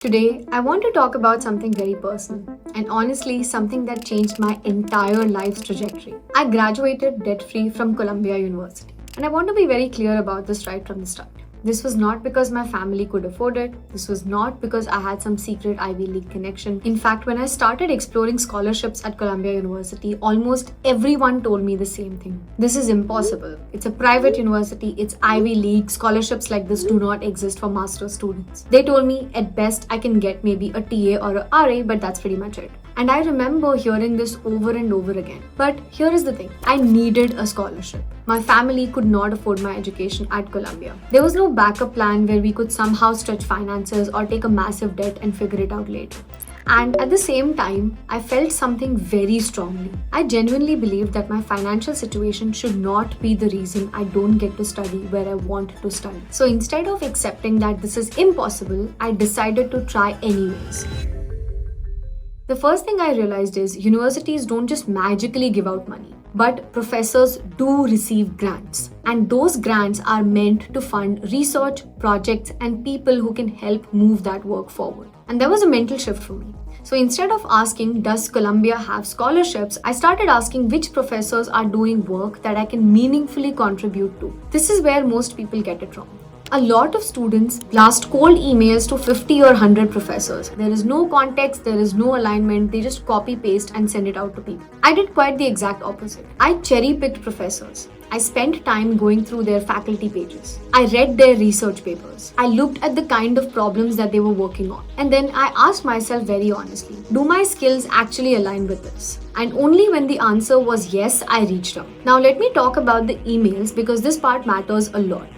Today, I want to talk about something very personal and honestly, something that changed my entire life's trajectory. I graduated debt free from Columbia University, and I want to be very clear about this right from the start. This was not because my family could afford it. This was not because I had some secret Ivy League connection. In fact, when I started exploring scholarships at Columbia University, almost everyone told me the same thing. This is impossible. It's a private university, it's Ivy League. Scholarships like this do not exist for master's students. They told me at best I can get maybe a TA or a RA, but that's pretty much it. And I remember hearing this over and over again. But here is the thing, I needed a scholarship. My family could not afford my education at Columbia. There was no backup plan where we could somehow stretch finances or take a massive debt and figure it out later. And at the same time, I felt something very strongly. I genuinely believed that my financial situation should not be the reason I don't get to study where I want to study. So instead of accepting that this is impossible, I decided to try anyways. The first thing I realized is universities don't just magically give out money, but professors do receive grants. And those grants are meant to fund research, projects, and people who can help move that work forward. And there was a mental shift for me. So instead of asking, does Columbia have scholarships, I started asking which professors are doing work that I can meaningfully contribute to. This is where most people get it wrong. A lot of students blast cold emails to 50 or 100 professors. There is no context, there is no alignment, they just copy paste and send it out to people. I did quite the exact opposite. I cherry picked professors. I spent time going through their faculty pages. I read their research papers. I looked at the kind of problems that they were working on. And then I asked myself very honestly, do my skills actually align with this? And only when the answer was yes, I reached out. Now let me talk about the emails because this part matters a lot.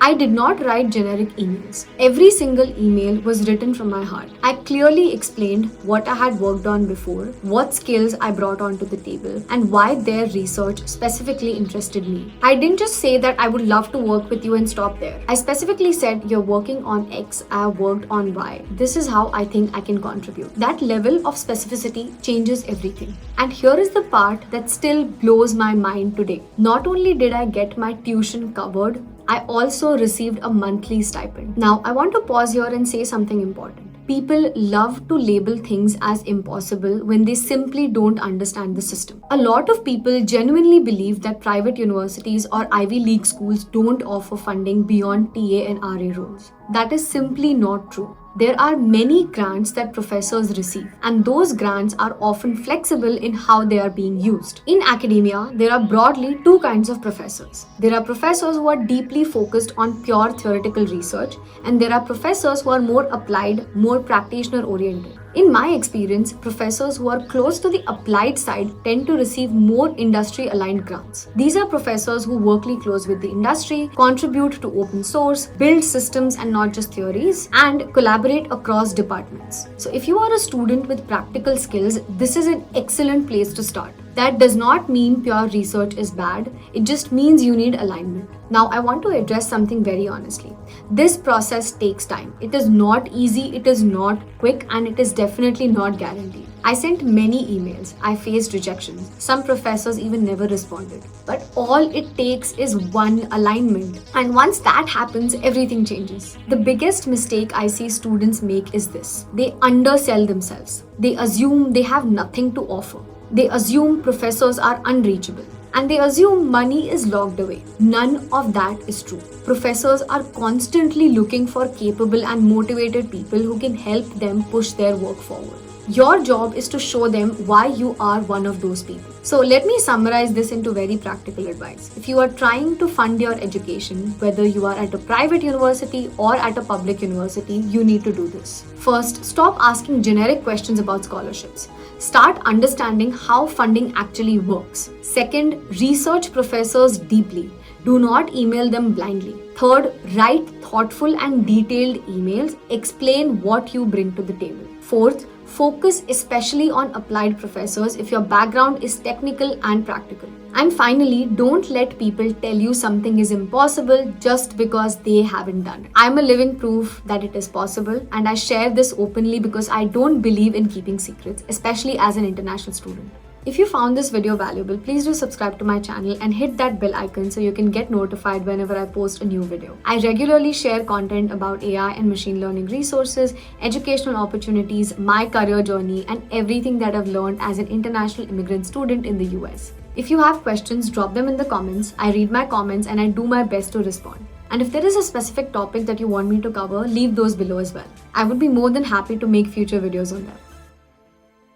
I did not write generic emails. Every single email was written from my heart. I clearly explained what I had worked on before, what skills I brought onto the table, and why their research specifically interested me. I didn't just say that I would love to work with you and stop there. I specifically said, you're working on X, I have worked on Y. This is how I think I can contribute. That level of specificity changes everything. And here is the part that still blows my mind today. Not only did I get my tuition covered, I also received a monthly stipend. Now, I want to pause here and say something important. People love to label things as impossible when they simply don't understand the system. A lot of people genuinely believe that private universities or Ivy League schools don't offer funding beyond TA and RA roles. That is simply not true. There are many grants that professors receive, and those grants are often flexible in how they are being used. In academia, there are broadly two kinds of professors. There are professors who are deeply focused on pure theoretical research, and there are professors who are more applied, more practitioner-oriented. In my experience, professors who are close to the applied side tend to receive more industry-aligned grants. These are professors who work close with the industry, contribute to open source, build systems and not just theories, and collaborate across departments. So if you are a student with practical skills, this is an excellent place to start. That does not mean pure research is bad, it just means you need alignment. Now, I want to address something very honestly. This process takes time. It is not easy, it is not quick, and it is definitely not guaranteed. I sent many emails. I faced rejections. Some professors even never responded. But all it takes is one alignment. And once that happens, everything changes. The biggest mistake I see students make is this. They undersell themselves. They assume they have nothing to offer. They assume professors are unreachable. And they assume money is locked away. None of that is true. Professors are constantly looking for capable and motivated people who can help them push their work forward. Your job is to show them why you are one of those people. So let me summarize this into very practical advice. If you are trying to fund your education, whether you are at a private university or at a public university, you need to do this. First, stop asking generic questions about scholarships. Start understanding how funding actually works. Second, research professors deeply. Do not email them blindly. Third, write thoughtful and detailed emails. Explain what you bring to the table. Fourth, focus especially on applied professors if your background is technical and practical. And finally, don't let people tell you something is impossible just because they haven't done it. I'm a living proof that it is possible, and I share this openly because I don't believe in keeping secrets, especially as an international student. If you found this video valuable, please do subscribe to my channel and hit that bell icon so you can get notified whenever I post a new video. I regularly share content about AI and machine learning resources, educational opportunities, my career journey, and everything that I've learned as an international immigrant student in the US. If you have questions, drop them in the comments. I read my comments and I do my best to respond. And if there is a specific topic that you want me to cover, leave those below as well. I would be more than happy to make future videos on them.